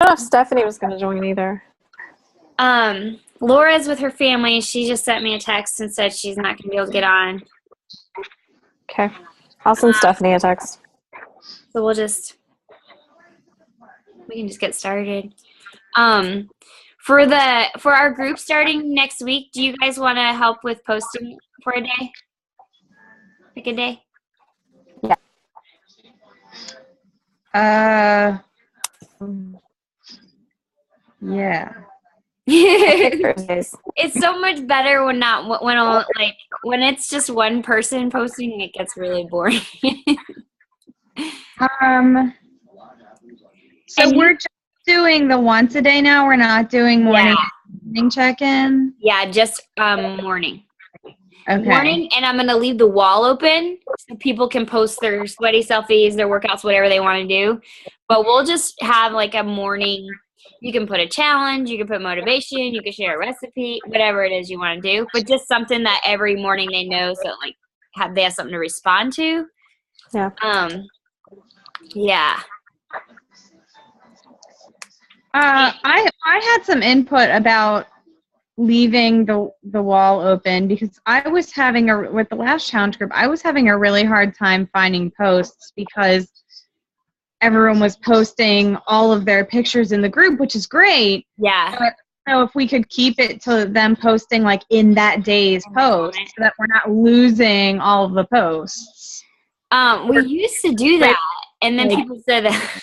don't know if Stephanie was going to join either. Laura's with her family. She just sent me a text and said she's not going to be able to get on. Okay. I'll send Stephanie a text. So we can just get started. For our group starting next week, do you guys want to help with posting for a day? Pick a day? Yeah. Yeah. It's so much better when it's just one person posting. It gets really boring. So we're just doing the once a day now. We're not doing morning and evening check-in. Yeah, just morning. Okay. Morning, and I'm gonna leave the wall open so people can post their sweaty selfies, their workouts, whatever they want to do. But we'll just have like a morning. You can put a challenge, you can put motivation, you can share a recipe, whatever it is you want to do. But just something that every morning they know, so like they have something to respond to. Yeah. Yeah. I had some input about leaving the wall open because I was having with the last challenge group, I was having a really hard time finding posts because everyone was posting all of their pictures in the group, which is great. Yeah. But so if we could keep it to them posting like in that day's post so that we're not losing all of the posts. We used to do that, and then people said that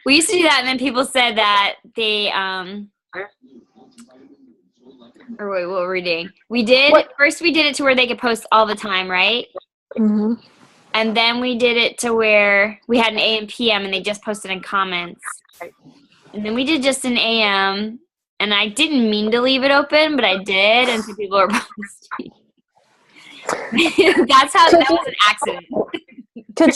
we used to do that, and then people said that they or wait, what were we doing? First we did it to where they could post all the time, right? Mm-hmm. And then we did it to where we had an AM PM and they just posted in comments. And then we did just an AM, and I didn't mean to leave it open, but I did, and so people are posting. That was an accident. Could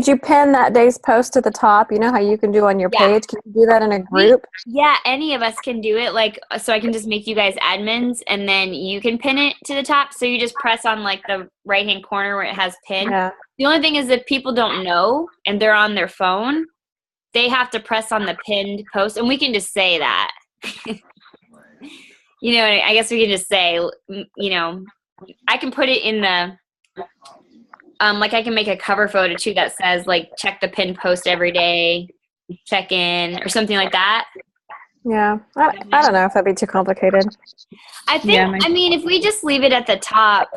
you pin that day's post to the top? You know how you can do on your page? Can you do that in a group? Yeah, any of us can do it. Like, so I can just make you guys admins, and then you can pin it to the top. So you just press on like the right-hand corner where it has pin. Yeah. The only thing is if people don't know and they're on their phone, they have to press on the pinned post, and we can just say that. You know, I guess we can just say, you know, I can put it in the like I can make a cover photo too that says like check the pinned post every day, check in, or something like that. Yeah, I don't know if that'd be too complicated. I think, I mean, if we just leave it at the top,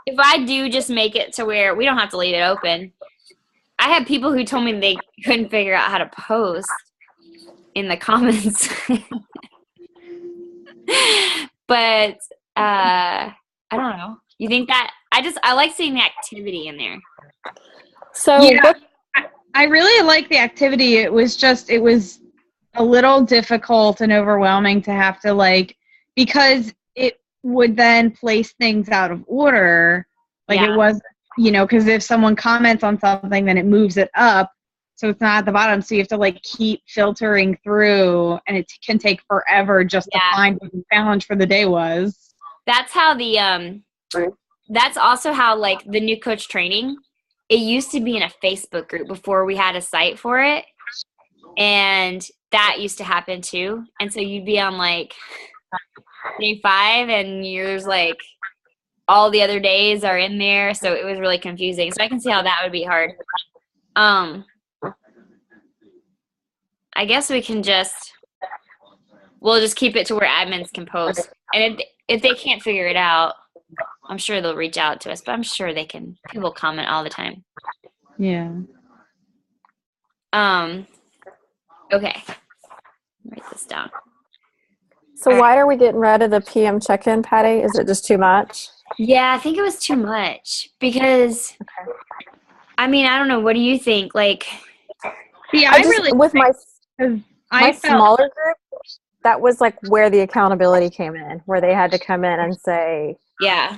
if I do just make it to where we don't have to leave it open. I had people who told me they couldn't figure out how to post in the comments. But I don't know. You think that I like seeing the activity in there. So yeah, I really like the activity. It was a little difficult and overwhelming to have to like, because it would then place things out of order. Like it was, you know, because if someone comments on something, then it moves it up. So it's not at the bottom. So you have to like keep filtering through, and it can take forever just to find what the challenge for the day was. That's how that's also how like the new coach training, it used to be in a Facebook group before we had a site for it. And that used to happen too. And so you'd be on like day 5 and there's like all the other days are in there. So it was really confusing. So I can see how that would be hard. I guess we'll just keep it to where admins can post. And if they can't figure it out, I'm sure they'll reach out to us, but I'm sure they can. People comment all the time. Yeah. Okay. Write this down. So why are we getting rid of the PM check-in, Patty? Is it just too much? Yeah, I think it was too much because, I mean, I don't know. What do you think? Like, yeah, with my smaller group, that was like where the accountability came in, where they had to come in and say, yeah,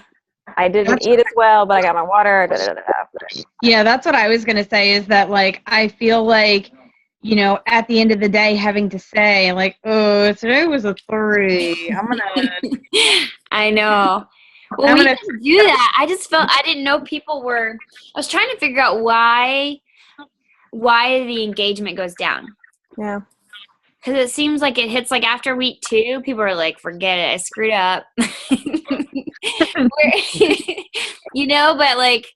I didn't eat as well, but I got my water. Da, da, da, da. Yeah, that's what I was going to say is that, like, I feel like, you know, at the end of the day, having to say, like, oh, today was a 3. I'm going to. I know. Well, we can do that. I just felt, I didn't know people were, I was trying to figure out why the engagement goes down. Yeah. because it seems like it hits like after week 2, people are like, forget it, I screwed up. But like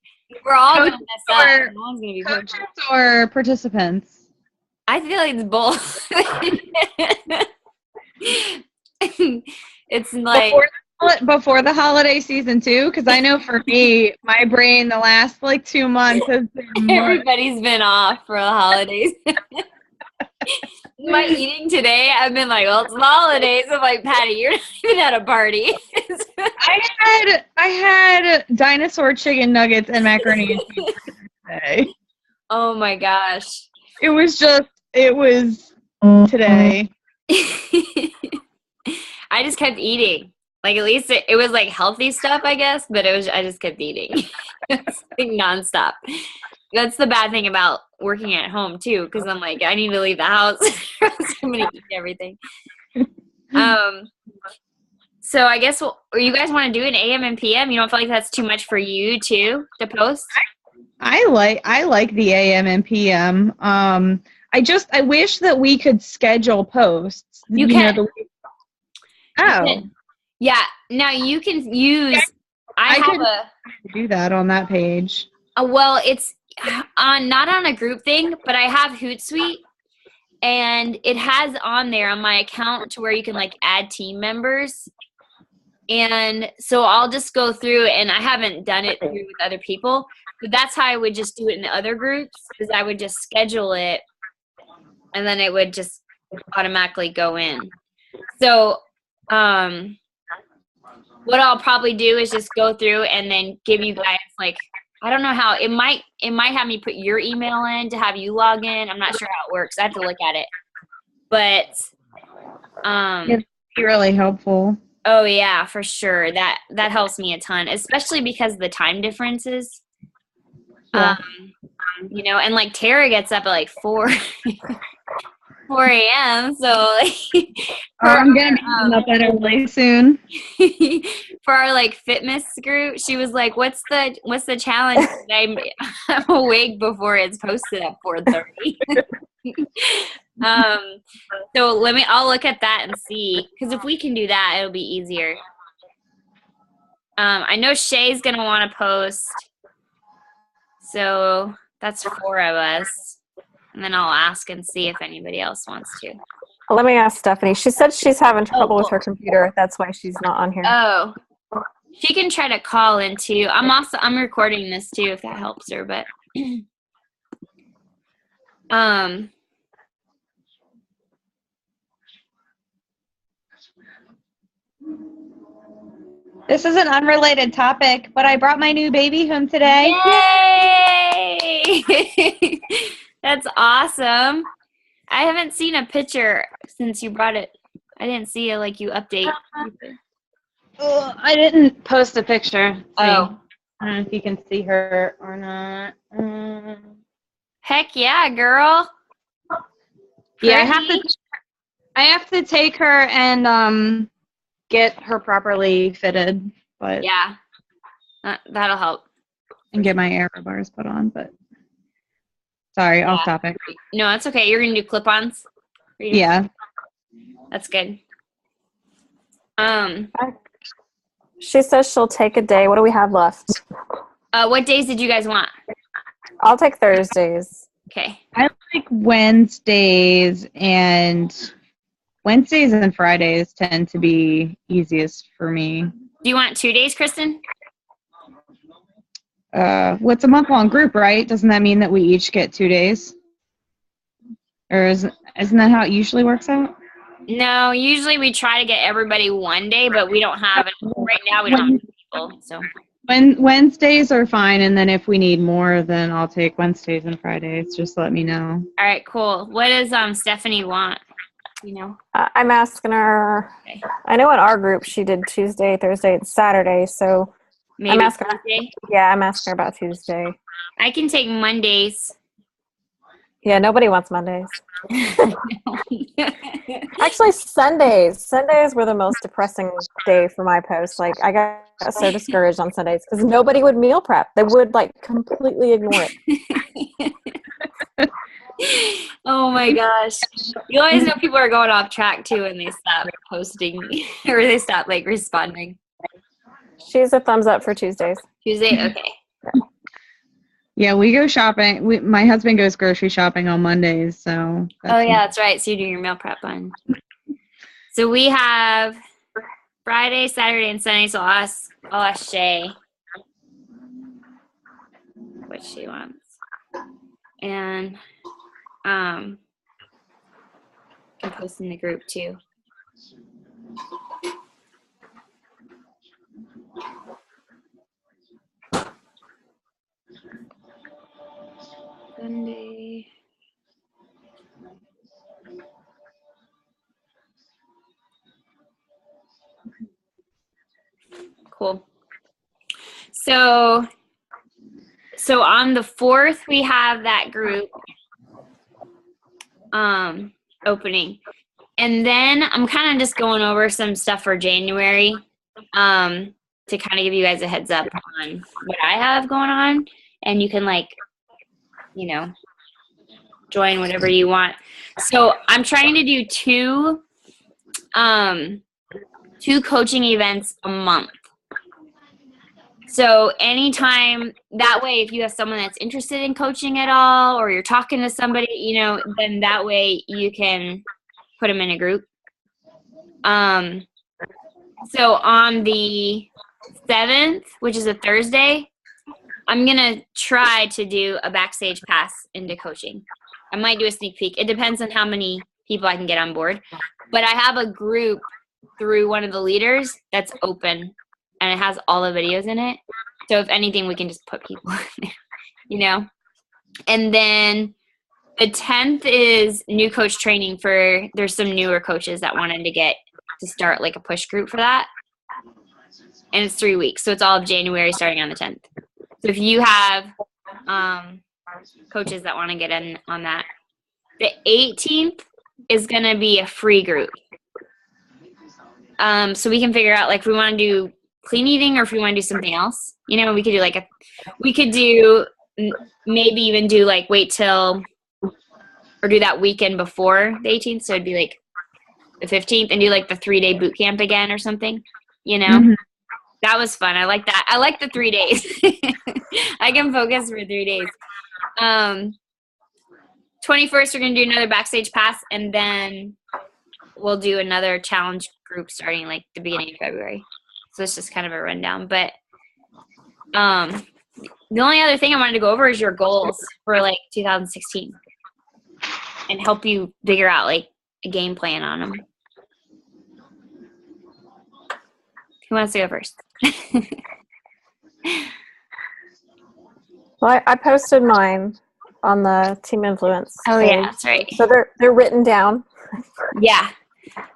we're all gonna mess up. No one's gonna be coaches perfect. or participants? I feel like it's both. It's like Before the holiday season too, because I know for me, my brain the last like 2 months has been everybody's been off for the holidays. My eating today, I've been like, well, it's the holidays. I'm like, Patty, you're not even at a party. I had dinosaur chicken nuggets and macaroni and cheese today. Oh my gosh. It was today. I just kept eating. Like at least it was like healthy stuff, I guess, but I just kept eating. It's like nonstop. That's the bad thing about working at home too, because I'm like, I need to leave the house. I'm gonna eat everything. So I guess you guys want to do an AM and PM? You don't feel like that's too much for you too to post? I like the AM and PM. I wish that we could schedule posts. You can. Oh. Yeah. Now you can use. I could do that on that page. Well, it's not on a group thing, but I have Hootsuite, and it has on there on my account to where you can like add team members. And so I'll just go through, and I haven't done it through with other people, but that's how I would just do it in the other groups, because I would just schedule it, and then it would just automatically go in. So what I'll probably do is just go through and then give you guys like, I don't know how, it might have me put your email in to have you log in. I'm not sure how it works. I have to look at it. But it'd be really helpful. Oh yeah, for sure. That helps me a ton, especially because of the time differences. Yeah. And like Tara gets up at like 4 a.m. So I'm gonna be up that early soon. For our like fitness group, she was like, "What's the challenge?" I'm awake before it's posted at 4:30. So I'll look at that and see, because if we can do that, it'll be easier. I know Shay's gonna want to post, so that's 4 of us, and then I'll ask and see if anybody else wants to. Let me ask Stephanie. She said she's having trouble with her computer. That's why she's not on here. Oh, she can try to call in too. I'm recording this too, if that helps her, but This is an unrelated topic, but I brought my new baby home today. Yay! That's awesome. I haven't seen a picture since you brought it. I didn't see it like you update. I didn't post a picture. Oh. I don't know if you can see her or not. Heck yeah, girl. Yeah, I have to take her and get her properly fitted, but yeah, that'll help. And get my air bars put on, but sorry, off topic. No, it's okay. You're gonna do clip-ons? Yeah. That's good. She says she'll take a day. What do we have left? What days did you guys want? I'll take Thursdays. Okay. I like Wednesdays and Fridays tend to be easiest for me. Do you want 2 days, Kristen? What's a month-long group, right? Doesn't that mean that we each get 2 days? Or isn't that how it usually works out? No, usually we try to get everybody 1 day, but we don't have it. Right now we don't have people, so. Wednesdays are fine, and then if we need more, then I'll take Wednesdays and Fridays. Just let me know. All right, cool. What does Stephanie want? You know? I'm asking her. Okay. I know in our group she did Tuesday, Thursday, and Saturday, so Maybe I'm asking Tuesday? Yeah, I'm asking her about Tuesday. I can take Mondays. Yeah, nobody wants Mondays. Actually, Sundays. Sundays were the most depressing day for my post. Like, I got so discouraged on Sundays because nobody would meal prep. They would, like, completely ignore it. Oh my gosh. You always know people are going off track too when they stop posting or they stop like responding. She's a thumbs up for Tuesdays. Tuesday? Okay. Yeah, we go shopping. My husband goes grocery shopping on Mondays, so. Oh yeah, that's right. So you do your meal prep on. So we have Friday, Saturday, and Sunday. So I'll ask Shay what she wants. And can post in the group too. Sunday. Cool. So on the 4th we have that group opening. And then I'm kind of just going over some stuff for January to kind of give you guys a heads up on what I have going on. And you can join whatever you want. So I'm trying to do two coaching events a month. So anytime, that way, if you have someone that's interested in coaching at all, or you're talking to somebody, then that way you can put them in a group. So on the 7th, which is a Thursday, I'm going to try to do a backstage pass into coaching. I might do a sneak peek. It depends on how many people I can get on board. But I have a group through one of the leaders that's open, and it has all the videos in it. So if anything, we can just put people in there, And then the 10th is new coach training there's some newer coaches that wanted to start like a push group for that. And it's 3 weeks. So it's all of January starting on the 10th. So if you have coaches that want to get in on that, the 18th is going to be a free group. So we can figure out if we want to do clean eating or if we want to do something else. We could do maybe even do wait till or do that weekend before the 18th. So it'd be the 15th and do the 3-day boot camp again or something, Mm-hmm. That was fun. I like that. I like the 3 days. I can focus for 3 days. 21st, we're going to do another backstage pass, and then we'll do another challenge group starting the beginning of February. So it's just kind of a rundown. But the only other thing I wanted to go over is your goals for 2016 and help you figure out a game plan on them. Who wants to go first? Well, I posted mine on the Team Influence. Oh page. yeah, that's right. So they're written down. Yeah.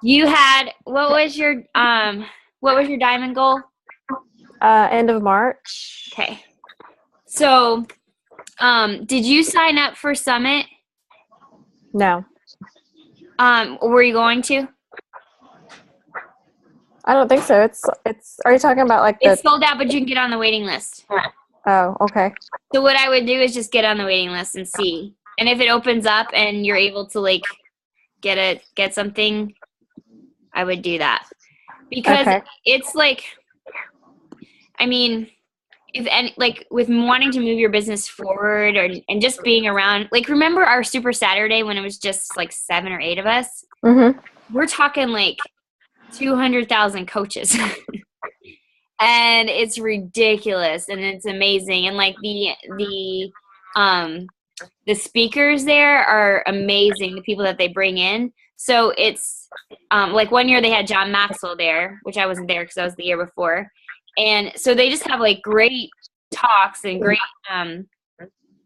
You had what was your diamond goal? End of March. Okay. So, did you sign up for Summit? No. Were you going to? I don't think so. It's. Are you talking about It's sold out, but you can get on the waiting list. Oh, okay. So what I would do is just get on the waiting list and see. And if it opens up and you're able to get something, I would do that. Because it's if any with wanting to move your business forward and just being around, remember our Super Saturday when it was just 7 or 8 of us? Mm-hmm. We're talking 200,000 coaches. And it's ridiculous and it's amazing. And the speakers there are amazing, the people that they bring in. So it's 1 year they had John Maxwell there, which I wasn't there because I was the year before. And so they just have great talks and great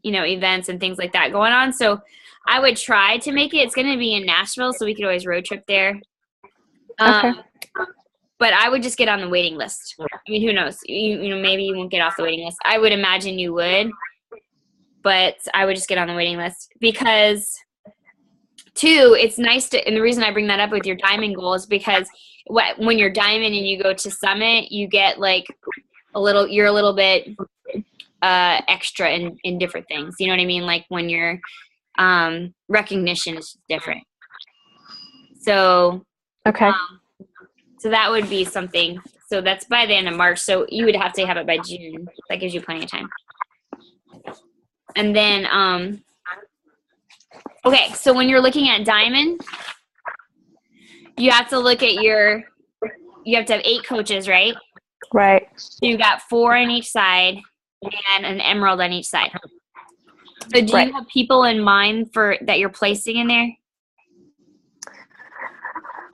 events and things like that going on. So I would try to make it. It's going to be in Nashville, so we could always road trip there. Okay. But I would just get on the waiting list. Who knows? Maybe you won't get off the waiting list. I would imagine you would, but I would just get on the waiting list because, two, it's nice to. And the reason I bring that up with your diamond goal is because when you're diamond and you go to Summit, you get you're a little bit extra in different things. You know what I mean? When you're recognition is different. So Okay. so that would be something. So that's by the end of March. So you would have to have it by June. That gives you plenty of time. And then, okay, so when you're looking at Diamond, you have to look at you have to have 8 coaches, right? Right. So you got 4 on each side and an emerald on each side. So do Right. you have people in mind that you're placing in there?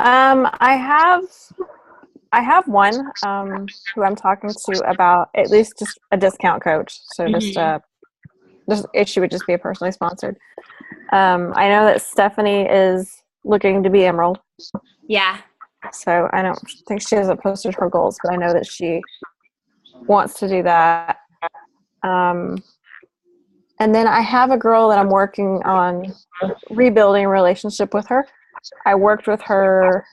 I have one who I'm talking to about at least just a discount coach. So she would just be a personally sponsored. I know that Stephanie is looking to be Emerald. Yeah. So I don't think she hasn't posted her goals, but I know that she wants to do that. And then I have a girl that I'm working on rebuilding a relationship with her. I worked with her,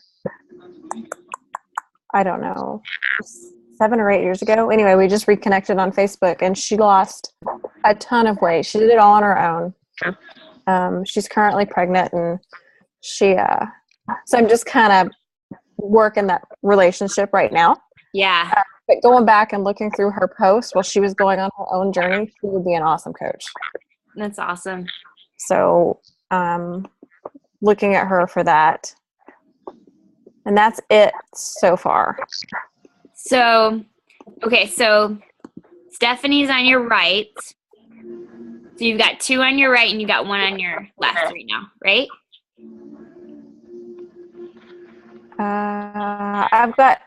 I don't know, 7 or 8 years ago. Anyway, we just reconnected on Facebook, and she lost a ton of weight. She did it all on her own. She's currently pregnant, and so I'm just kind of working that relationship right now. Yeah. But going back and looking through her posts while she was going on her own journey, she would be an awesome coach. That's awesome. So looking at her for that. And that's it so far. So, okay, so Stephanie's on your right. So you've got 2 on your right and you got 1 on your left right now, right? I've got,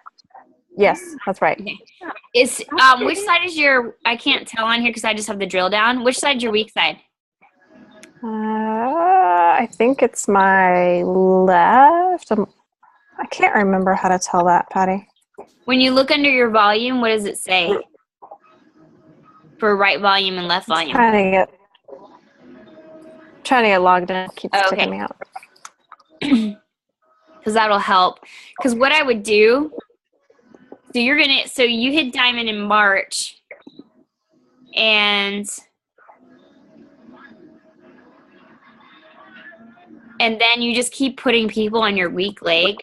yes, that's right. Okay. Is which side is I can't tell on here because I just have the drill down. Which side's your weak side? I think it's my left. I can't remember how to tell that, Patty. When you look under your volume, what does it say? For right volume and left volume. Trying to get logged in. It keeps kicking me out. Because that'll help. Because what I would do, so you hit Diamond in March, and then you just keep putting people on your weak leg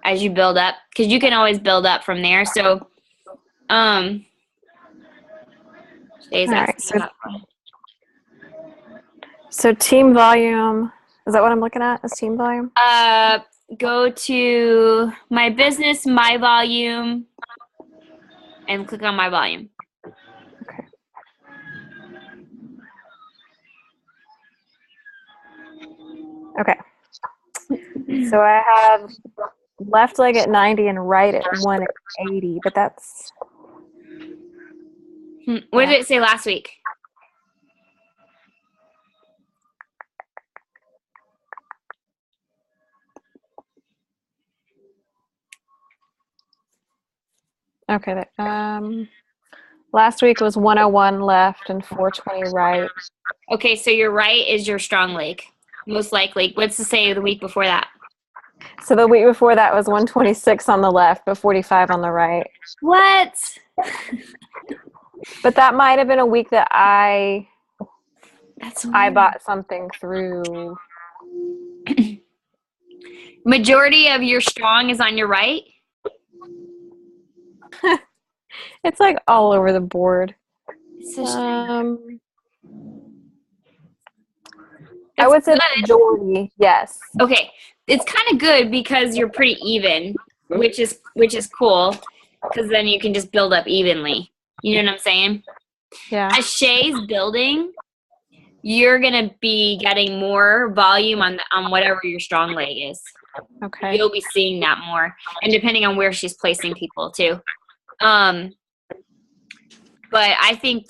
as you build up, because you can always build up from there. So, so team volume, is that what I'm looking at? Is team volume? Go to my business, my volume, and click on my volume. Okay. Okay. So I have left leg at 90 and right at 180, but that's... What did it say last week? Okay. Last week was 101 left and 420 right. Okay, so your right is your strong leg, most likely. What's to say the week before that? So the week before that was 126 on the left, but 45 on the right. What? But that might have been a week that I bought something through. Majority of your strong is on your right? It's like all over the board. I would say the majority, yes. Okay, it's kind of good because you're pretty even, which is cool, because then you can just build up evenly. You know what I'm saying? Yeah. As Shay's building, you're gonna be getting more volume on whatever your strong leg is. Okay. You'll be seeing that more, and depending on where she's placing people too. But I think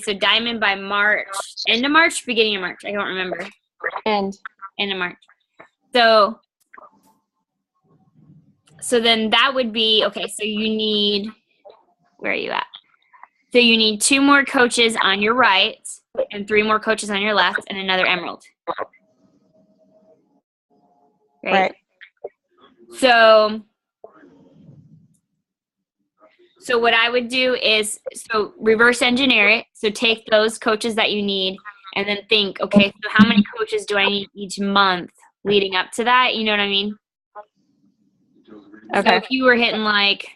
so Diamond by March, end of March, beginning of March, I don't remember. End of March. So then that would be, okay, so you need, where are you at? So you need 2 more coaches on your right and 3 more coaches on your left and another emerald. Right. So what I would do is, reverse engineer it. So take those coaches that you need and then think, okay, so how many coaches do I need each month leading up to that? You know what I mean? Okay. So if you were hitting like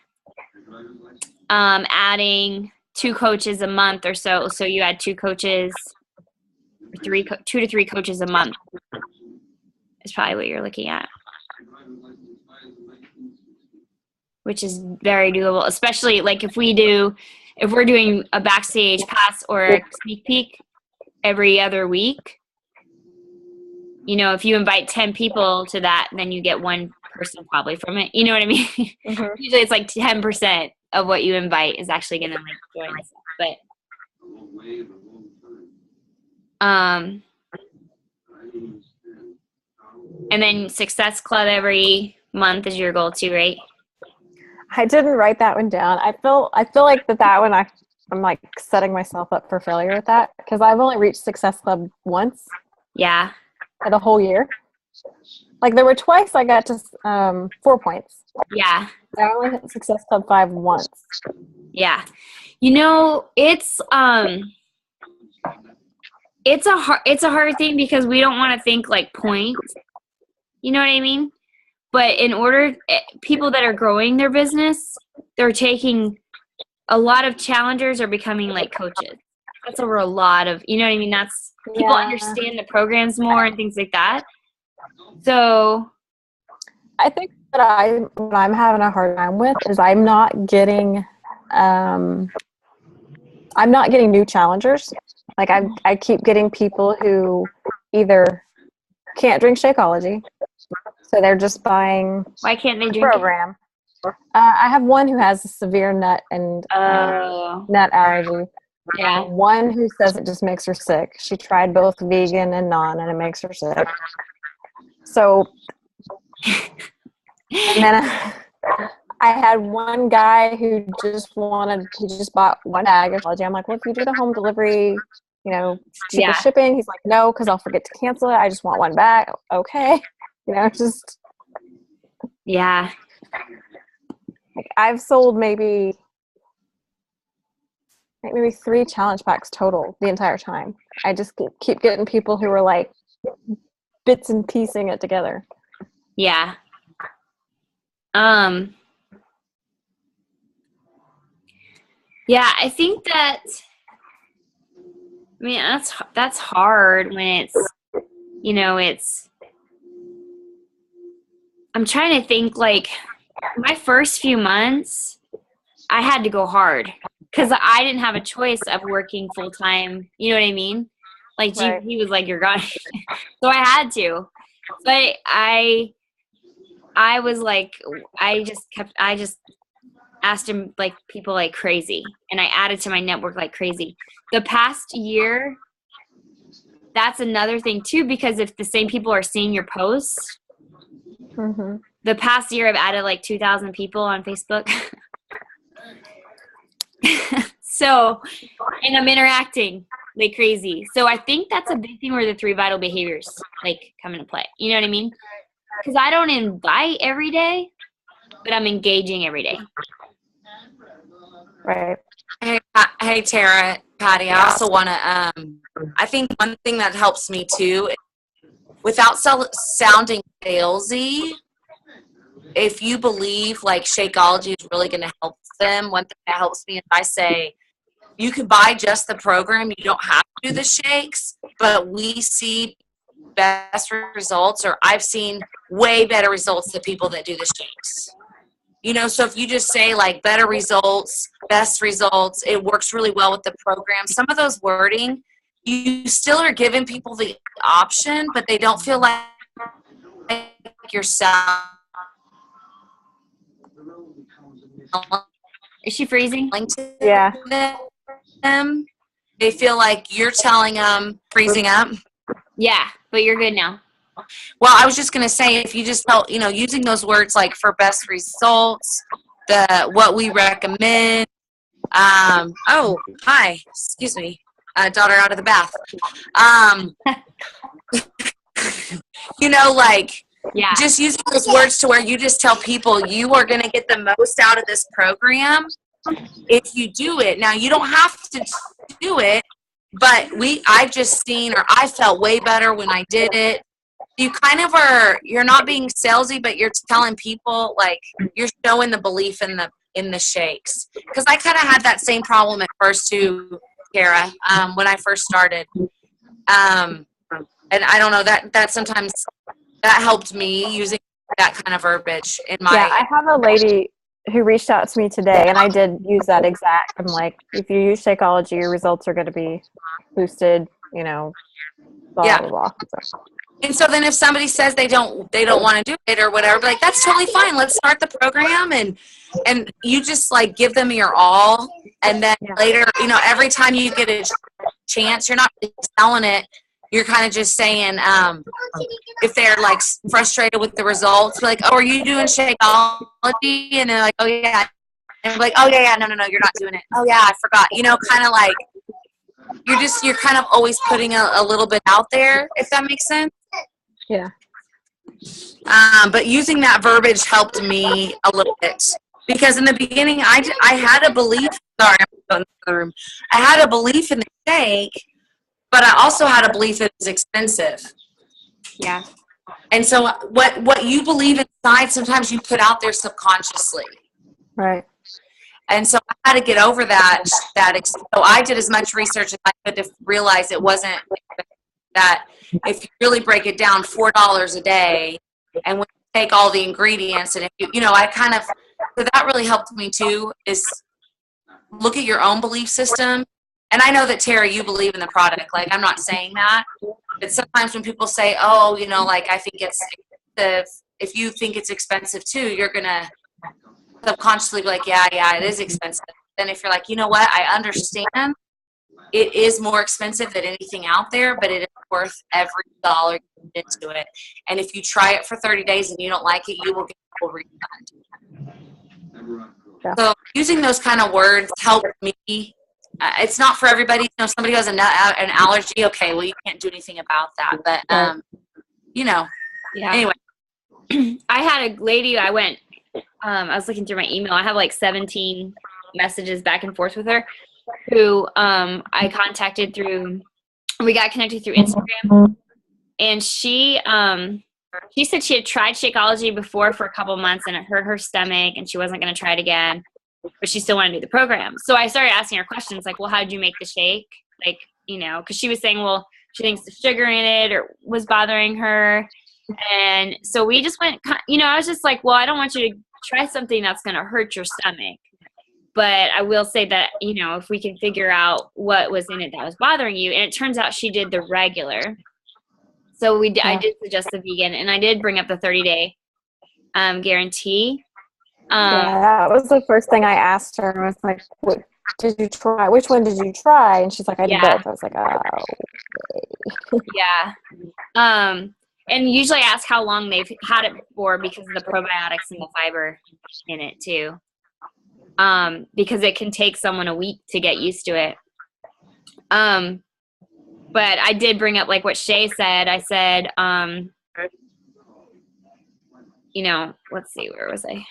adding 2 coaches a month or so you had 2 coaches, or 2 to 3 coaches a month is probably what you're looking at, which is very doable, especially like if we're doing a backstage pass or a sneak peek every other week. You know, if you invite 10 people to that, then you get 1 person probably from it. You know what I mean? Mm-hmm. Usually it's like 10% of what you invite is actually going to like join and stuff. But and then Success Club every month is your goal too, right? I didn't write that one down. I feel like that one I'm like setting myself up for failure with that because I've only reached Success Club once Yeah. for the whole year. Like there were twice I got to 4 points. Yeah. I only hit Success Club 5 once. Yeah. You know, it's a hard thing because we don't want to think like points. You know what I mean? But in order, people that are growing their business, they're taking a lot of challengers are becoming like coaches. That's over a lot of, you know what I mean? That's people understand the programs more and things like that. So I think what I'm having a hard time with is I'm not getting new challengers. Like I keep getting people who either can't drink Shakeology, so they're just buying why can't they the drink program. I have one who has a severe nut and nut allergy. Yeah. One who says it just makes her sick. She tried both vegan and non, and it makes her sick. So, and then I had one guy who just bought 1 bag of Shakeology. I'm like, well, if you do the home delivery, you know, cheaper shipping. He's like, no, because I'll forget to cancel it. I just want 1 bag. Okay. You know, just. Yeah. Like, I've sold maybe 3 challenge packs total the entire time. I just keep getting people who are like bits and piecing it together. Yeah. Yeah, I think that, I mean, that's hard when it's, you know, I'm trying to think, like, my first few months, I had to go hard because I didn't have a choice of working full time. You know what I mean? Like, Right. he was like, you're gone. So I had to. But I was like, I just asked him like people like crazy. And I added to my network like crazy. The past year, that's another thing too, because if the same people are seeing your posts, Mm-hmm. the past year I've added like 2,000 people on Facebook. So, and I'm interacting like crazy. So I think that's a big thing where the 3 vital behaviors like come into play. You know what I mean? Because I don't invite every day, but I'm engaging every day. Right. Hey, Tara, Patty. I also want to. I think one thing that helps me too, without sounding salesy, if you believe like Shakeology is really going to help them, one thing that helps me is I say, you can buy just the program. You don't have to do the shakes, but we see best results, or I've seen way better results than people that do the shakes. You know, so if you just say like better results, best results, it works really well with the program. Some of those wording, you still are giving people the option, but they don't feel like you're selling. Is she freezing? Yeah. Them. They feel like you're telling them freezing up. Yeah, but you're good now. Well, I was just going to say, if you just tell, you know, using those words like for best results, what we recommend. Oh, hi. Excuse me. Daughter out of the bath. You know, like, Yeah. just using those words to where you just tell people you are going to get the most out of this program if you do it. Now, you don't have to do it, but I've just seen, or I felt way better when I did it. You kind of you're not being salesy, but you're telling people, like, you're showing the belief in the shakes. Because I kind of had that same problem at first too, Kara, when I first started. And I don't know, that sometimes that helped me using that kind of verbiage in my. Yeah, I have a lady who reached out to me today, and I did use that exact. I'm like, if you use Shakeology, your results are going to be boosted, blah, Yeah. blah, blah. So. And so then if somebody says they don't want to do it or whatever, like, that's totally fine. Let's start the program, and you just, like, give them your all. And then later, every time you get a chance, you're not really selling it. You're kind of just saying, if they're, like, frustrated with the results, like, oh, are you doing Shakeology? And they're like, oh, yeah. And I'm like, oh, yeah, no, you're not doing it. Oh, yeah, I forgot. Kind of like, you're kind of always putting a little bit out there, if that makes sense. Yeah. But using that verbiage helped me a little bit, because in the beginning I had a belief. Sorry, I'm going to the room. I had a belief in the shake, but I also had a belief it was expensive. Yeah. And so what you believe inside, sometimes you put out there subconsciously. Right. And so I had to get over that. So I did as much research as I could to realize it wasn't that. If you really break it down, $4 a day, and when you take all the ingredients, and if I kind of, so that really helped me too, is look at your own belief system. And I know that, Tara, you believe in the product. Like, I'm not saying that, but sometimes when people say, oh, like, I think it's expensive, if you think it's expensive too, you're gonna subconsciously be like, yeah, it is expensive. Then if you're like, you know what, I understand it is more expensive than anything out there, but it is worth every dollar you put into it. And if you try it for 30 days and you don't like it, you will get a full refund. Yeah. So using those kind of words helped me. It's not for everybody. Somebody who has an allergy, okay, well, you can't do anything about that. But, Yeah. Anyway. I had a lady, I was looking through my email. I have like 17 messages back and forth with her, who I contacted we got connected through Instagram. And she said she had tried Shakeology before for a couple months and it hurt her stomach and she wasn't going to try it again, but she still wanted to do the program. So I started asking her questions like, well, how did you make the shake? Like, because she was saying, well, she thinks the sugar in it or was bothering her. And so we just went, I was just like, well, I don't want you to try something that's going to hurt your stomach. But I will say that, if we can figure out what was in it that was bothering you, and it turns out she did the regular. So I did suggest the vegan, and I did bring up the 30-day guarantee. That was the first thing I asked her. I was like, what did you try? Which one did you try? And she's like, I did both. I was like, oh. Okay. Yeah. And usually I ask how long they've had it for because of the probiotics and the fiber in it too. Because it can take someone a week to get used to it. But I did bring up like what Shay said. I said, let's see, where was I?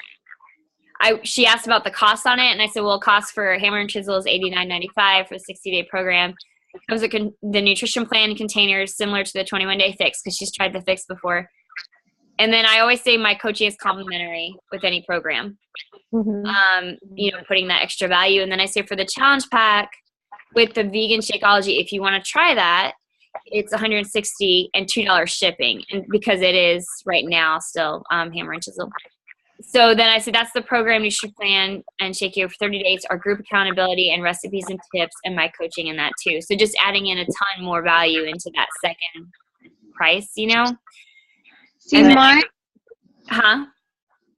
She asked about the cost on it, and I said, well, cost for Hammer and Chisel is $89.95 for the 60-day program. It comes with the nutrition plan containers similar to the 21-day fix because she's tried the fix before. And then I always say my coaching is complimentary with any program. Mm-hmm. Putting that extra value. And then I say for the challenge pack with the vegan Shakeology, if you want to try that, it's $160 and $2 shipping. And because it is right now still Hammer and Chisel. So then I said, that's the program, nutrition plan, and Shake You for 30 days, our group accountability and recipes and tips, and my coaching in that too. So just adding in a ton more value into that second price, See,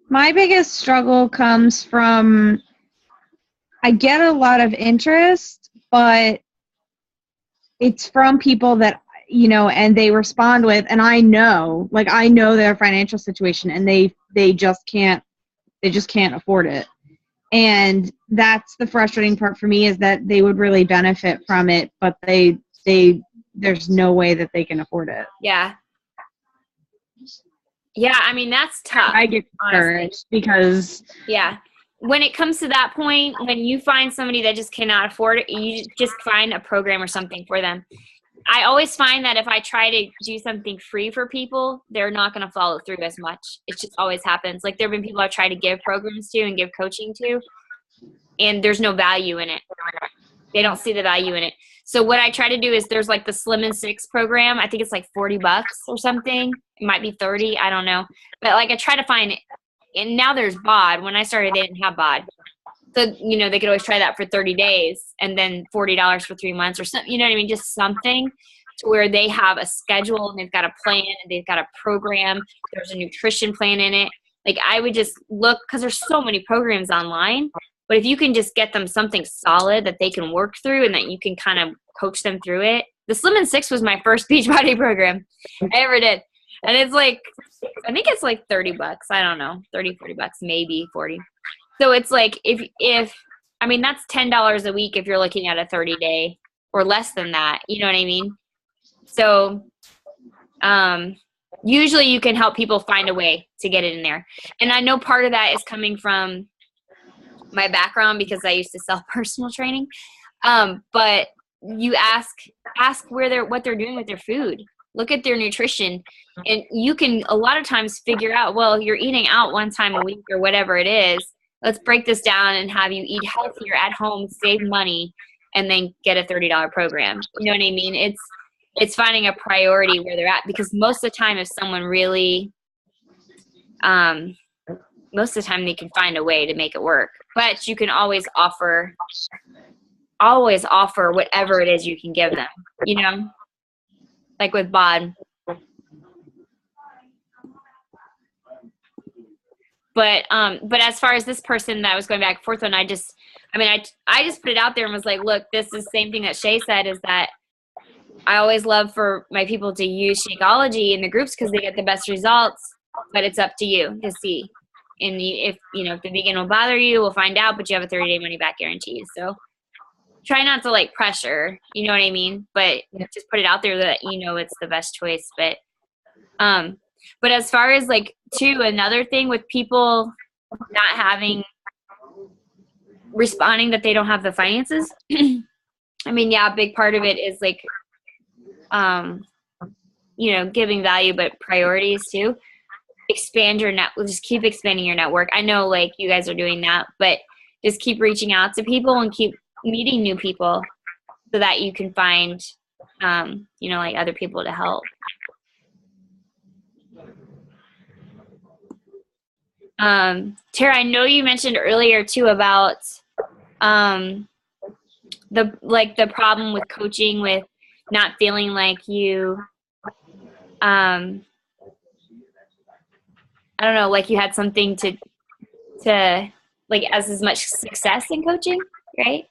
my biggest struggle comes from, I get a lot of interest, but it's from people that, and they respond with, and I know their financial situation, and they just can't afford it. And that's the frustrating part for me, is that they would really benefit from it, but there's no way that they can afford it. Yeah. Yeah, I mean, that's tough. I get discouraged because... Yeah. when it comes to that point, when you find somebody that just cannot afford it, you just find a program or something for them. I always find that if I try to do something free for people, they're not going to follow through as much. It just always happens. Like, there have been people I've tried to give programs to and give coaching to, and there's no value in it. They don't see the value in it. So what I try to do is, there's like the Slim and Six program. I think it's like $40 or something. It might be 30. I don't know. But like, I try to find it. And now there's BOD. When I started, they didn't have BOD. So, you know, they could always try that for 30 days and then $40 for 3 months or something. You know what I mean? Just something to where they have a schedule and they've got a plan and they've got a program. There's a nutrition plan in it. Like, I would just look, because there's so many programs online. But if you can just get them something solid that they can work through and that you can kind of coach them through it. The Slim and Six was my first Beachbody program I ever did. And it's like, I think it's like $30. I don't know, $30, $40, maybe 40. So it's like, if I mean, that's $10 a week if you're looking at a 30-day or less than that. You know what I mean? So usually you can help people find a way to get it in there. And I know part of that is coming from my background, because I used to sell personal training. But you ask what they're doing with their food. Look at their nutrition, and you can a lot of times figure out, well, you're eating out one time a week or whatever it is. Let's break this down and have you eat healthier at home, save money, and then get a $30 program. You know what I mean? It's finding a priority where they're at, because most of the time, if someone really, most of the time they can find a way to make it work. But you can always offer whatever it is you can give them, you know, like with BOD. But as far as this person that was going back and forth on, I just put it out there and was like, look, this is the same thing that Shay said, is that I always love for my people to use Shakeology in the groups because they get the best results, but it's up to you to see. And if the vegan will bother you, we'll find out, but you have a 30-day money back guarantee. So try not to like pressure, you know what I mean? But just put it out there that, you know, it's the best choice. But as far as like, too, another thing with people not responding that they don't have the finances. I mean, yeah, a big part of it is like, giving value, but priorities too. Expand your just keep expanding your network. I know like you guys are doing that, but just keep reaching out to people and keep meeting new people so that you can find, like other people to help. Tara, I know you mentioned earlier too about the problem with coaching, with not feeling like you I don't know, like you had something to like as much success in coaching, right?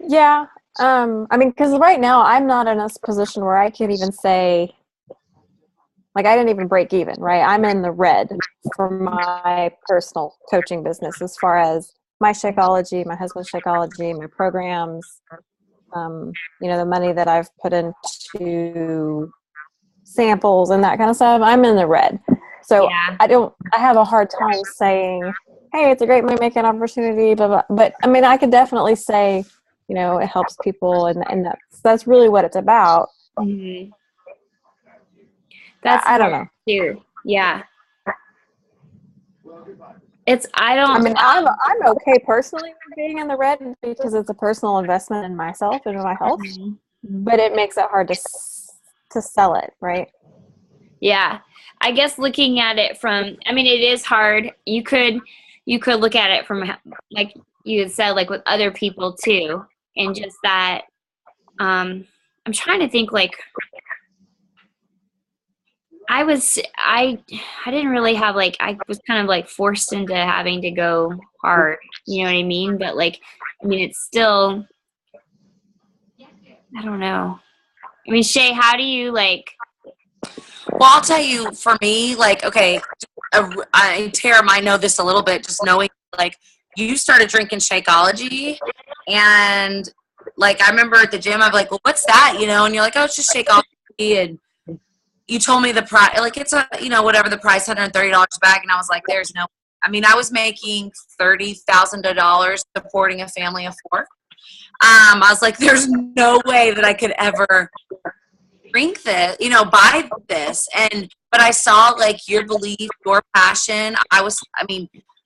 Yeah. Because right now I'm not in a position where I can even say, like, I didn't even break even, right? I'm in the red for my personal coaching business as far as my Shakeology, my husband's Shakeology, my programs, the money that I've put into samples and that kind of stuff. I'm in the red. So yeah. I have a hard time saying, hey, it's a great money making opportunity, blah, blah. But I mean, I could definitely say, it helps people, and that's really what it's about. Mm-hmm. That's I don't know. Too. Yeah. I'm okay personally with being in the red because it's a personal investment in myself and my health, but it makes it hard to sell it, right? Yeah. I guess looking at it from, it is hard. You could look at it from, like you had said, like with other people too. And just that, I'm trying to think, like, I didn't really have, like, I was kind of like forced into having to go hard, you know what I mean? But like, it's still, I don't know. Shay, how do you like? Well, I'll tell you, for me, like, okay, Tara might know this a little bit, just knowing, like, you started drinking Shakeology, and, like, I remember at the gym, I'm like, well, what's that, and you're like, oh, it's just Shakeology, and you told me the price, like, it's whatever the price, $130 a bag, and I was like, there's no, I mean, I was making $30,000 supporting a family of 4. I was like, there's no way that I could ever drink this, buy this. But I saw like your belief, your passion.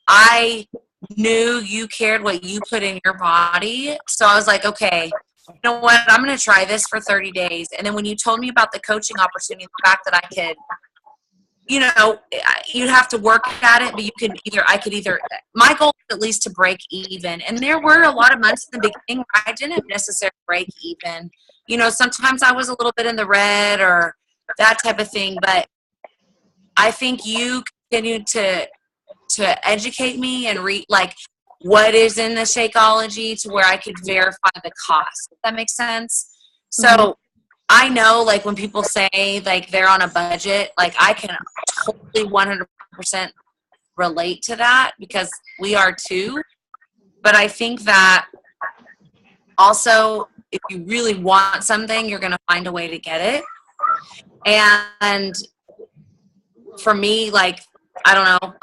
I knew you cared what you put in your body. So I was like, okay, you know what? I'm going to try this for 30 days. And then when you told me about the coaching opportunity, the fact that I could, you'd have to work at it, but I could either, my goal was at least to break even. And there were a lot of months in the beginning where I didn't necessarily break even. Sometimes I was a little bit in the red or that type of thing, but I think you continued to educate me and read like what is in the Shakeology to where I could verify the cost. Does that make sense? So I know like when people say like they're on a budget, like I can totally 100% relate to that because we are too. But I think that also if you really want something, you're going to find a way to get it. And for me, like, I don't know,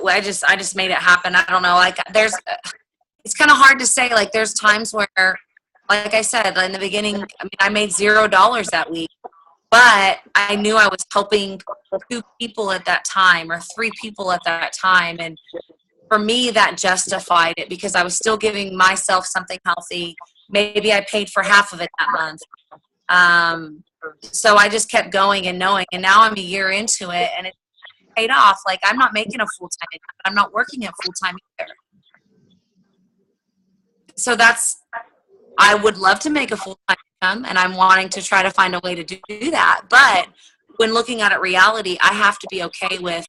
I just made it happen. I don't know, like it's kind of hard to say, like there's times where, like I said, in the beginning, I made $0 that week, but I knew I was helping 2 people at that time or 3 people at that time. And for me, that justified it because I was still giving myself something healthy. Maybe I paid for half of it that month. So I just kept going and knowing, and now I'm a year into it and it paid off. Like I'm not making a full-time income, but I'm not working at full-time either. So I would love to make a full-time income and I'm wanting to try to find a way to do that. But when looking at it reality, I have to be okay with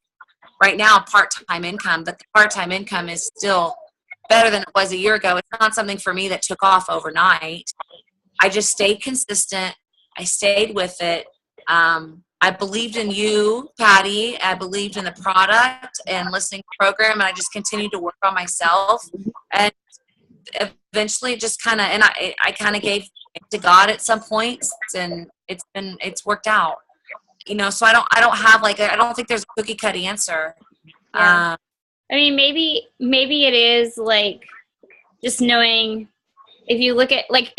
right now part-time income, but the part-time income is still better than it was a year ago. It's not something for me that took off overnight. I just stayed consistent. I stayed with it. I believed in you, Patty. I believed in the product and listening to the program, and I just continued to work on myself. And eventually, just kind of, and I kind of gave to God at some points, and it's worked out. So I don't have like I don't think there's a cookie cut answer. Yeah. I mean, maybe it is like just knowing if you look at like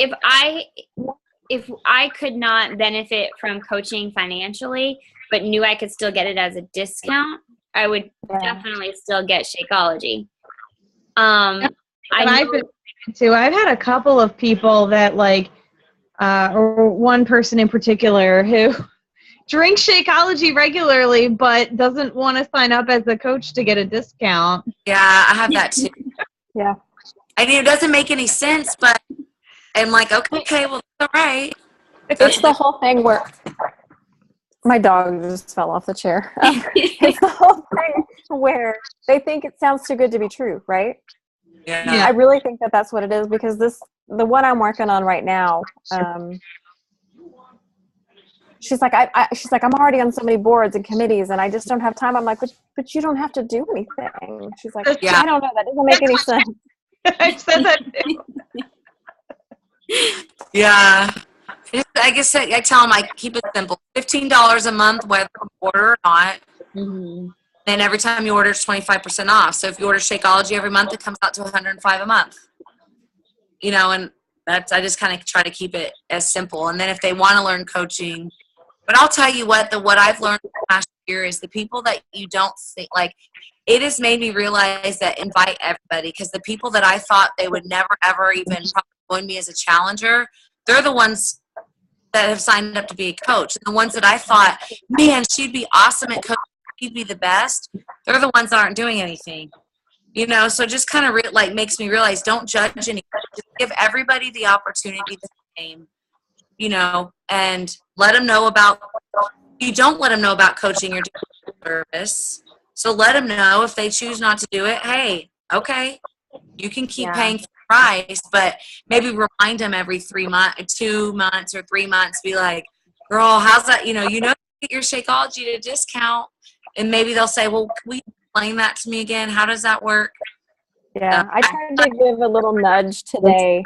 if I could not benefit from coaching financially, but knew I could still get it as a discount, I would definitely still get Shakeology. I've been too. I've had a couple of people that like, or one person in particular who drinks Shakeology regularly, but doesn't want to sign up as a coach to get a discount. Yeah, I have that too. Yeah. I mean, it doesn't make any sense, but I'm like, okay, well, that's all right. It's the whole thing where my dog just fell off the chair. It's the whole thing where they think it sounds too good to be true, right? Yeah. I really think that that's what it is because the one I'm working on right now, she's like, she's like, I'm already on so many boards and committees and I just don't have time. I'm like, but you don't have to do anything. She's like, Yeah. I don't know. That doesn't make any sense. I've said that too. Yeah. I guess I tell them I keep it simple. $15 a month, whether you order or not. Mm-hmm. And every time you order, it's 25% off. So if you order Shakeology every month, it comes out to $105 a month. And I just kind of try to keep it as simple. And then if they want to learn coaching, but I'll tell you what I've learned last year is the people that you don't think, like, it has made me realize that invite everybody because the people that I thought they would never, ever even probably join me as a challenger, they're the ones that have signed up to be a coach. And the ones that I thought, man, she'd be awesome at coaching, she'd be the best, they're the ones that aren't doing anything. So just kind of makes me realize don't judge anyone. Just give everybody the opportunity the same, and let them know about, you don't let them know about coaching, you're doing service. So let them know if they choose not to do it. Hey, okay, you can keep paying for the price, but maybe remind them every 2 months or 3 months, be like, girl, how's that? You get your Shakeology at a discount. And maybe they'll say, well, can we explain that to me again? How does that work? Yeah, I tried to give a little nudge today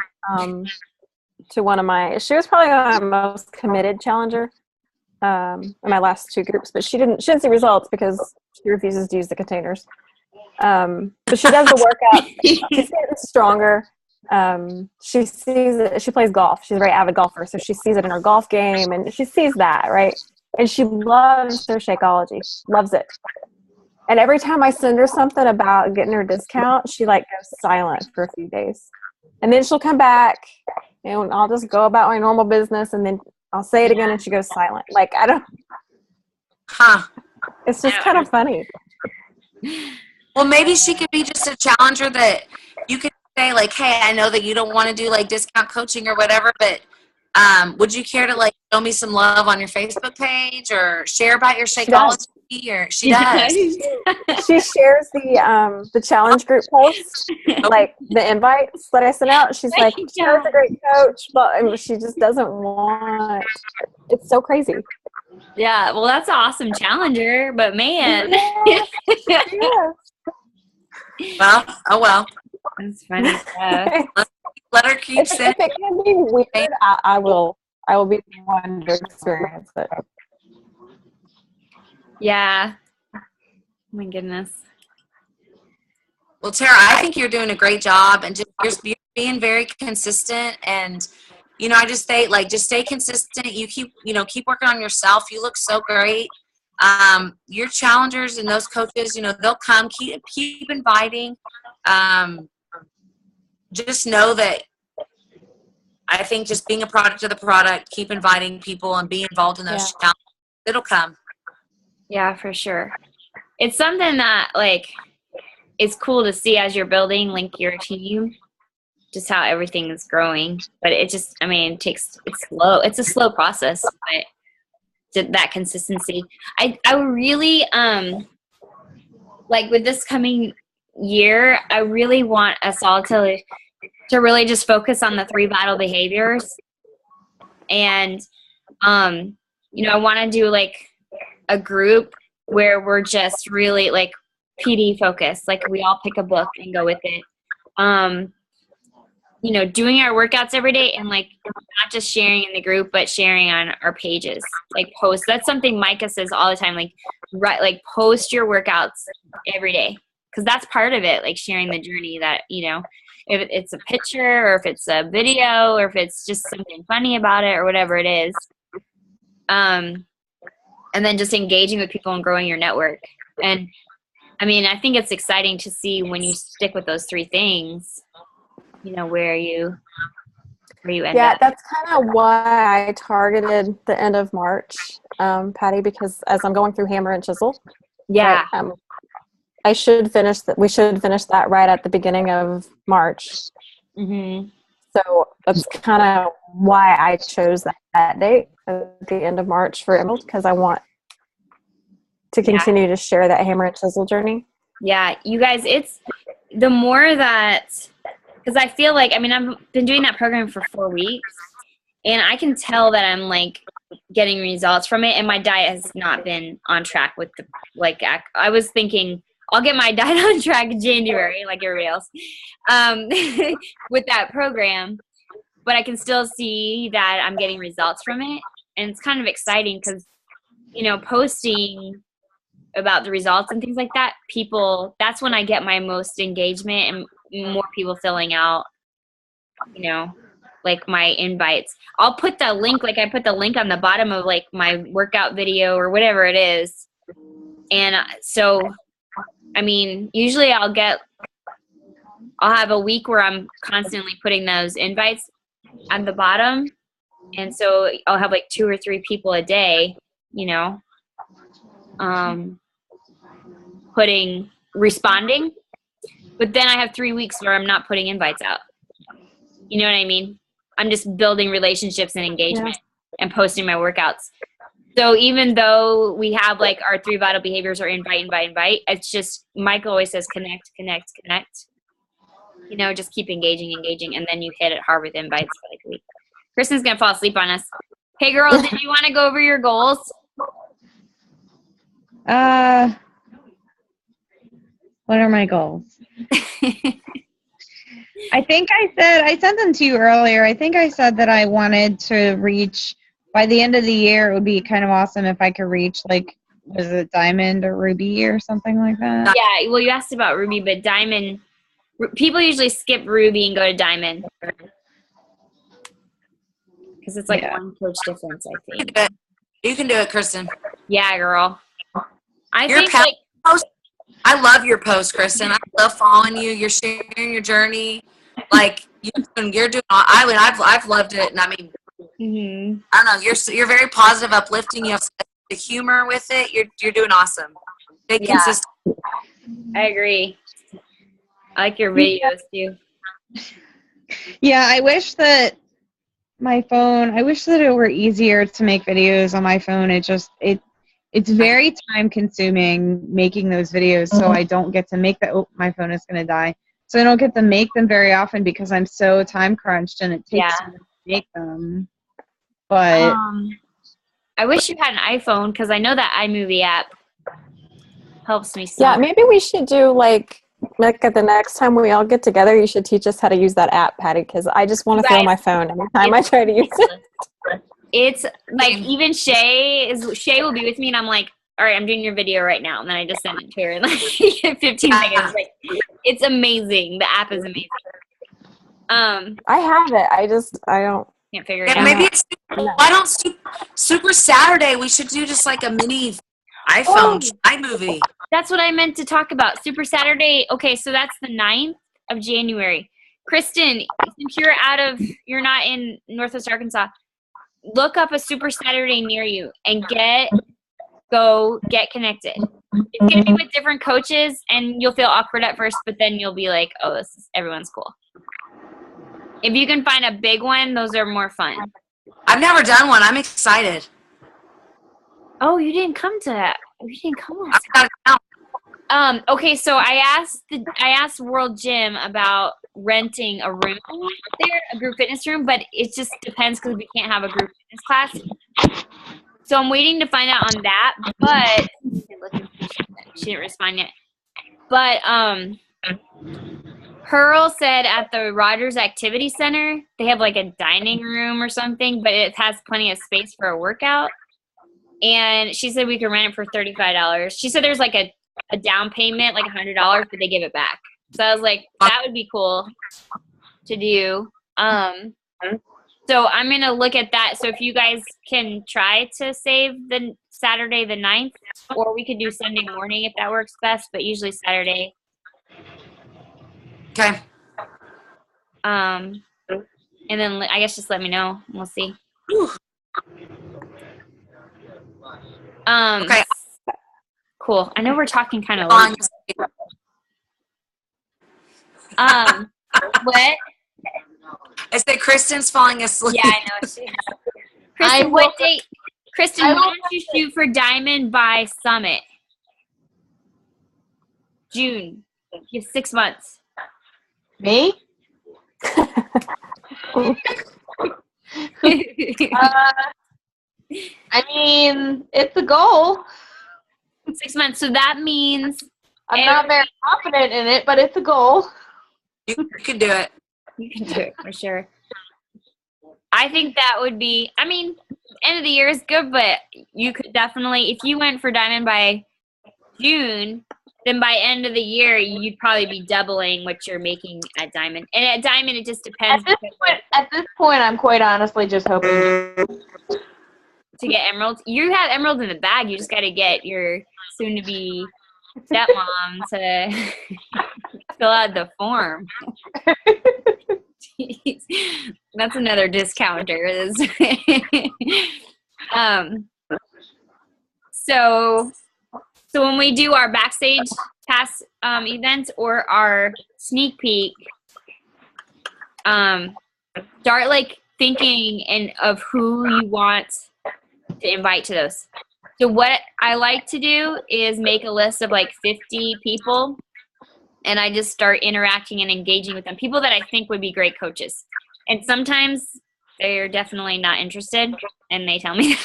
to one of she was probably my most committed challenger. in my last 2 groups, but she didn't see results because she refuses to use the containers. But she does the workout. She's getting stronger. She sees it. She plays golf. She's a very avid golfer, so she sees it in her golf game, and she sees that, right? And she loves her Shakeology, loves it. And every time I send her something about getting her discount, she like goes silent for a few days, and then she'll come back, and I'll just go about my normal business, and then I'll say it again, and she goes silent. Like I don't. Huh. It's just kind of funny. Well, maybe she could be just a challenger that you could say like, hey, I know that you don't want to do like discount coaching or whatever, but would you care to like show me some love on your Facebook page or share about your Shakeology? Or she does. She shares the challenge group posts, like the invites that I sent out. She's like, Tara's a great coach, but she just doesn't want. It's so crazy. Yeah, well, that's an awesome challenger, but man. Yeah. Well, oh well. That's funny stuff. Let her keep If saying. it can be weird, I will be the one to experience it. Yeah. Oh my goodness. Well, Tara, I think you're doing a great job, and just you're being very consistent. And I just say just stay consistent. You keep working on yourself. You look so great. Your challengers and those coaches, they'll come. Keep inviting. Just know that I think just being a product of the product, keep inviting people and be involved in those challenges. It'll come. Yeah, for sure. It's something that like it's cool to see as you're building like your team, just how everything is growing. But it just, it's slow. It's a slow process, but that consistency. I really like with this coming year, I really want us all to really just focus on the 3 vital behaviors. And I want to do like a group where we're just really like PD focused, like we all pick a book and go with it. Doing our workouts every day and like not just sharing in the group, but sharing on our pages, like post. That's something Micah says all the time, like post your workouts every day. Cause that's part of it. Like sharing the journey that, if it's a picture or if it's a video or if it's just something funny about it or whatever it is. And then just engaging with people and growing your network. And I think it's exciting to see when you stick with those 3 things, where you end up. Yeah, that's kind of why I targeted the end of March, Patty, because as I'm going through Hammer and Chisel, yeah, I should finish that. We should finish that right at the beginning of March. Mm-hmm. So that's kind of why I chose that date at the end of March for Emerald, because I want to continue to share that Hammer and Chisel journey. Yeah, you guys, it's the more that, because I feel like, I've been doing that program for 4 weeks, and I can tell that I'm like getting results from it, and my diet has not been on track with I was thinking I'll get my diet on track in January, like everybody else, with that program, but I can still see that I'm getting results from it, and it's kind of exciting because, posting about the results and things like that, that's when I get my most engagement and more people filling out, like my invites. I'll put the link, like I put the link on the bottom of like my workout video or whatever it is. And so, usually I'll have a week where I'm constantly putting those invites at the bottom. And so I'll have like 2 or 3 people a day, responding, but then I have 3 weeks where I'm not putting invites out. You know what I mean? I'm just building relationships and engagement and posting my workouts. So even though we have like our 3 vital behaviors or invite, it's just Michael always says connect. Just keep engaging, and then you hit it hard with invites for like a week. Kristen's gonna fall asleep on us. Hey girls, did you want to go over your goals? What are my goals? I think I sent them to you earlier. I think I said that I wanted to reach by the end of the year, it would be kind of awesome if I could reach, like, was it Diamond or Ruby or something like that? Yeah, well, you asked about Ruby, but Diamond, people usually skip Ruby and go to Diamond. Because it's like Yeah. one coach difference, I think. You can do it, Kristen. Yeah, girl. I Your think like post, I love your post, Kristen. I love following you. You're sharing your journey. Like you're doing. I've loved it, and I mean, mhm. I don't know. You're very positive, uplifting. You have the humor with it. You're doing awesome. Stay Yeah. consistent. I agree. I like your videos too. Yeah, I wish that I wish that it were easier to make videos on my phone. It's very time consuming making those videos, so I don't get to make my phone is going to die. So I don't get to make them very often because I'm so time crunched and it takes me to make them. But I wish you had an iPhone because I know that iMovie app helps me so Yeah, much. maybe we should do like at the next time we all get together, you should teach us how to use that app, Patty, because I just want to throw Right. my phone every time I try to use it. It's like even Shay will be with me and I'm like, all right, I'm doing your video right now. And then I just send it to her in like 15 seconds. Like, it's amazing. The app is amazing. I have it. I don't. Can't figure it Yeah, out. maybe it's. Why don't Super Saturday? We should do just like a mini iPhone iMovie. That's what I meant to talk about. Super Saturday. Okay, so that's the 9th of January. Kristen, since you're not in Northwest Arkansas, look up a Super Saturday near you and get connected. It's gonna be with different coaches, and you'll feel awkward at first, but then you'll be like, "Oh, everyone's cool." If you can find a big one, those are more fun. I've never done one. I'm excited. Oh, you didn't come to that. You didn't come last I've got to go. Okay, so I asked World Gym about renting a room there, a group fitness room, but it just depends because we can't have a group fitness class. So I'm waiting to find out on that, but she didn't respond yet. But Pearl said at the Rogers Activity Center, they have like a dining room or something, but it has plenty of space for a workout. And she said we could rent it for $35. She said there's like a down payment, like $100, but they give it back. So I was like, that would be cool to do. So I'm going to look at that. So if you guys can try to save the Saturday the 9th, or we could do Sunday morning if that works best, but usually Saturday. Okay. And then I guess just let me know. We'll see. Whew. Okay. Cool. I know we're talking kind of long. What? I said Kristen's falling asleep. Yeah, I know. Kristen, what date? Kristen, why don't you shoot for Diamond by Summit? June. You have 6 months. me? I mean, it's a goal. 6 months. So that means I'm not very confident in it, but it's a goal. You can do it. you can do it for sure. I think that would be, I mean, end of the year is good, but you could definitely, if you went for Diamond by June, then by end of the year, you'd probably be doubling what you're making at Diamond. And at Diamond, it just depends. At this point, I'm quite honestly just hoping To get emeralds. You have emeralds in the bag. You just got to get your soon-to-be stepmom to fill out the form. Jeez. That's another discounter. So when we do our backstage pass events or our sneak peek, start like thinking of who you want to invite to those. So what I like to do is make a list of like 50 people, and I just start interacting and engaging with them. People that I think would be great coaches. And sometimes they're definitely not interested, and they tell me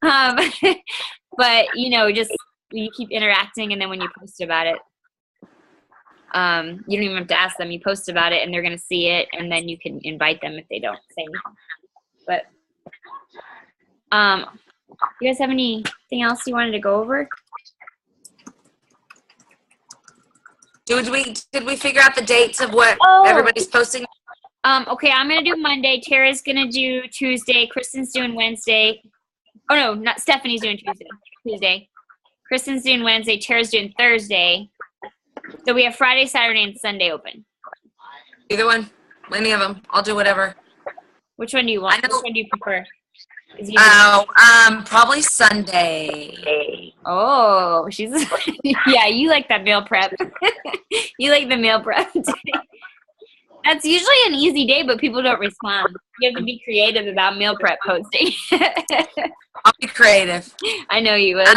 that. But, just you keep interacting, and then when you post about it, you don't even have to ask them. You post about it, and they're going to see it, and then you can invite them if they don't say anything. But You guys have anything else you wanted to go over? Did we figure out the dates of what everybody's posting? Okay, I'm gonna do Monday. Tara's gonna do Tuesday. Kristen's doing Wednesday. Oh no, not Stephanie's doing Tuesday. Kristen's doing Wednesday. Tara's doing Thursday. So we have Friday, Saturday, and Sunday open. Either one, any of them. I'll do whatever. Which one do you want? Which one do you prefer? Probably Sunday. Oh, she's yeah. You like that meal prep. You like the meal prep. That's usually an easy day, but people don't respond. You have to be creative about meal prep posting. I'll be creative. I know you would.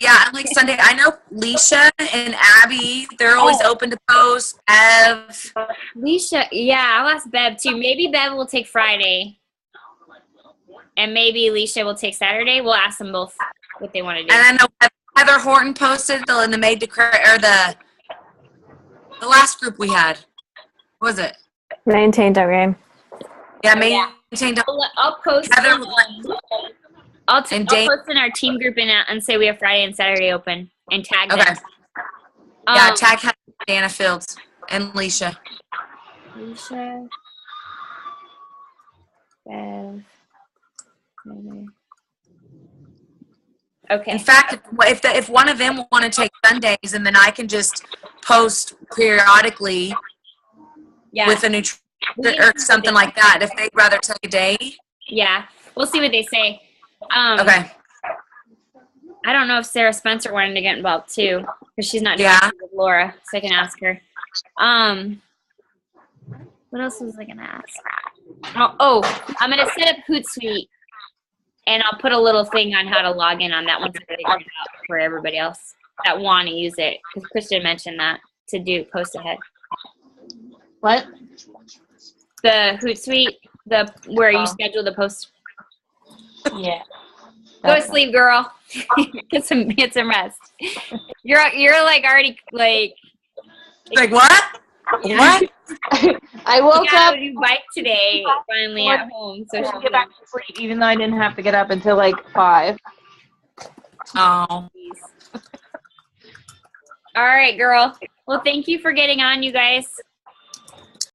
Yeah, I like Sunday. I know Leisha and Abby, they're always open to post. Bev. Leisha, yeah, I'll ask Bev too. Maybe Bev will take Friday. And maybe Leisha will take Saturday. We'll ask them both what they want to do. And I know Heather Horton posted in the Made to Create, or the last group we had. What was it? Maintain Don't Game. Yeah, Maintain Don't. I'll post. Heather, I'll post in our team group and say we have Friday and Saturday open and tag them. Yeah, tag Dana Fields and Leisha. Leisha. Bev. Okay. In fact, if one of them want to take Sundays, and then I can just post periodically with a or something like that. If they'd rather take a day. Yeah, we'll see what they say. Okay. I don't know if Sarah Spencer wanted to get involved too, because she's not doing it with Laura, so I can ask her. What else was I gonna ask? Oh, I'm gonna set up Hootsuite. And I'll put a little thing on how to log in on that one for everybody else that want to use it. Because Kristen mentioned that to post ahead. What? The Hootsuite, where you schedule the post. Yeah. Go to sleep, girl. Get some rest. You're like already like what? What? I woke up. Do bike today finally at home, so she get back to sleep, even though I didn't have to get up until like 5. Oh. All right, girl. Well, thank you for getting on, you guys.